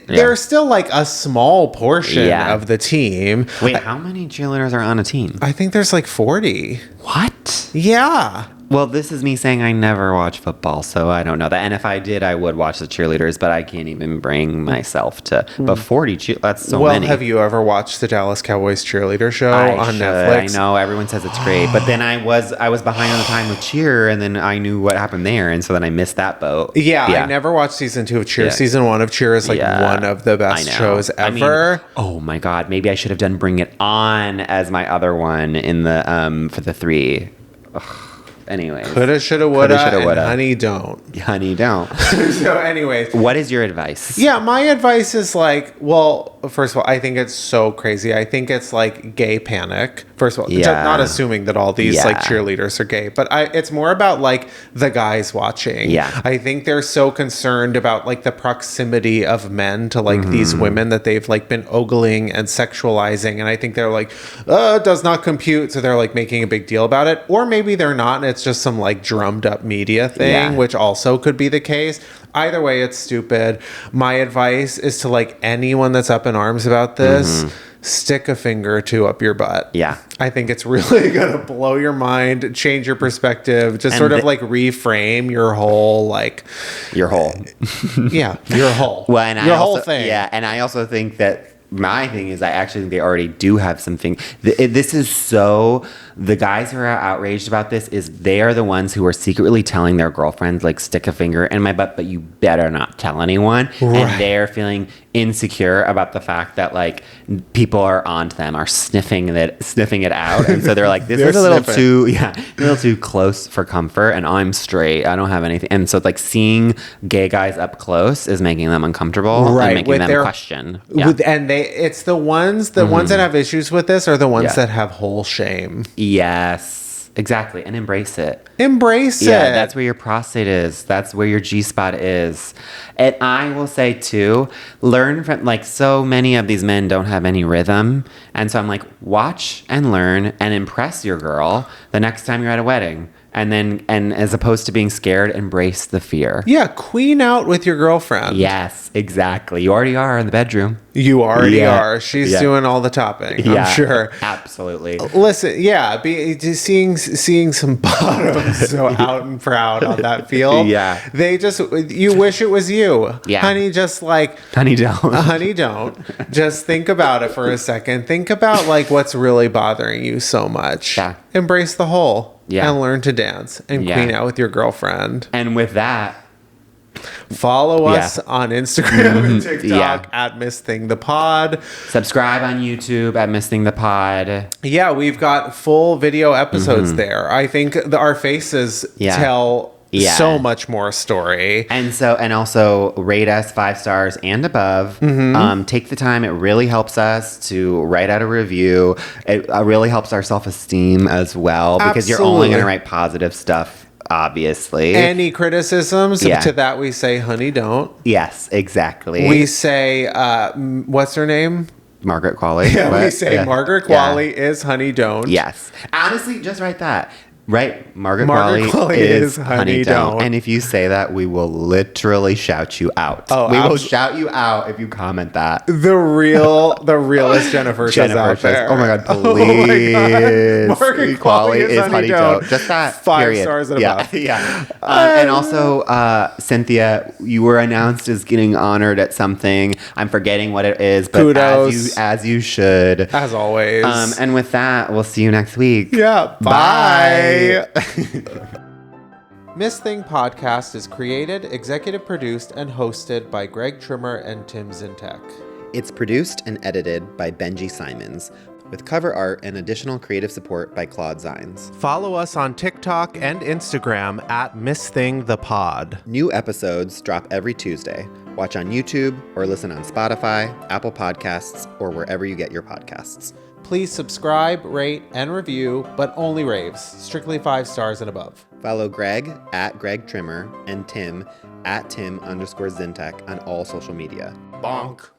S1: they're still a small portion of the team.
S2: Wait, how many cheerleaders are on a team?
S1: I think there's 40.
S2: What?
S1: Yeah.
S2: Well, this is me saying I never watch football, so I don't know that. And if I did, I would watch the cheerleaders, but I can't even bring myself to. But 40, that's so many.
S1: Well, have you ever watched the Dallas Cowboys cheerleader show on Netflix?
S2: I know, everyone says it's great. But then I was behind on the time with Cheer, and then I knew what happened there, and so then I missed that boat.
S1: Yeah. I never watched season 2 of Cheer. Yeah. Season 1 of Cheer is one of the best shows ever.
S2: Oh my God, maybe I should have done Bring It On as my other one in the for the 3. Ugh. Anyways.
S1: Coulda, shoulda, woulda, and honey, don't.
S2: Honey, don't.
S1: So anyways.
S2: What is your advice?
S1: Yeah, my advice is well, first of all, I think it's so crazy. I think it's like gay panic. First of all, not assuming that all these like cheerleaders are gay, but it's more about like the guys watching.
S2: Yeah.
S1: I think they're so concerned about like the proximity of men to like these women that they've like been ogling and sexualizing. And I think they're like, it does not compute. So they're like making a big deal about it. Or maybe they're not. And it's just some like drummed up media thing, which also could be the case. Either way, it's stupid. My advice is to like anyone that's up in arms about this, stick a finger or two up your butt.
S2: Yeah.
S1: I think it's really going to blow your mind, change your perspective, just sort of like reframe your whole like...
S2: Your whole.
S1: Yeah, your whole.
S2: Well, and
S1: your
S2: I
S1: whole
S2: also,
S1: thing.
S2: Yeah, and I also think that my thing is I actually think they already do have something. This is so... The guys who are outraged about this is they are the ones who are secretly telling their girlfriends, like, stick a finger in my butt, but you better not tell anyone. Right. And they're feeling insecure about the fact that, like, people are onto them, are sniffing it out. And so they're like, this is a little too close for comfort, and I'm straight. I don't have anything. And so, like, seeing gay guys up close is making them uncomfortable and making them question. Yeah.
S1: And it's the ones that have issues with this are the ones that have whole shame.
S2: Yes, exactly. And embrace it.
S1: Embrace it.
S2: Yeah, that's where your prostate is. That's where your G-spot is. And I will say, too, learn from, like, so many of these men don't have any rhythm. And so I'm like, watch and learn and impress your girl the next time you're at a wedding. And as opposed to being scared, embrace the fear.
S1: Yeah, queen out with your girlfriend.
S2: Yes, exactly. You already are in the bedroom.
S1: You already are. She's doing all the topping, I'm sure.
S2: Absolutely.
S1: Listen, just seeing some bottoms so out and proud on that field.
S2: Yeah.
S1: You wish it was you. Yeah. Honey, just like...
S2: Honey, don't.
S1: Honey, don't. Just think about it for a second. Think about like what's really bothering you so much. Yeah. Embrace the whole. Yeah. And learn to dance and queen out with your girlfriend.
S2: And with that,
S1: follow us on Instagram and TikTok at Miss Thing the Pod.
S2: Subscribe on YouTube at Miss Thing the Pod.
S1: Yeah, we've got full video episodes there. I think our faces tell so much more story.
S2: And also rate us 5 stars and above. Take the time. It really helps us to write out a review. It really helps our self-esteem as well, because you're only going to write positive stuff, obviously.
S1: Any criticisms to that, we say, honey, don't.
S2: Yes, exactly.
S1: We say, what's her name?
S2: Margaret Qualley.
S1: Yeah, we say Margaret Qualley is honey, don't.
S2: Yes. Honestly, just write that. Right, Margaret Qualley is honey don't. And if you say that, we will literally shout you out. We will shout you out if you comment that.
S1: The realest Gennifertias out there.
S2: Oh my god, please.
S1: Margaret Qualley is honey don't.
S2: Just that.
S1: 5 stars and above.
S2: Yeah. And also, Cynthia, you were announced as getting honored at something. I'm forgetting what it is, but kudos. As you should.
S1: As always.
S2: And with that, we'll see you next week.
S1: Yeah. Bye. Miss Thing Podcast is created, executive produced, and hosted by Greg Trimmer and Tim Zintek.
S2: It's produced and edited by Benji Simons, with cover art and additional creative support by Claude Zines.
S1: Follow us on TikTok and Instagram at Miss Thing the Pod.
S2: New episodes drop every Tuesday. Watch on YouTube or listen on Spotify, Apple Podcasts, or wherever you get your podcasts.
S1: Please subscribe, rate, and review, but only raves. Strictly 5 stars and above.
S2: Follow Greg at Greg Trimmer and Tim at Tim_Zintek on all social media.
S1: BONK.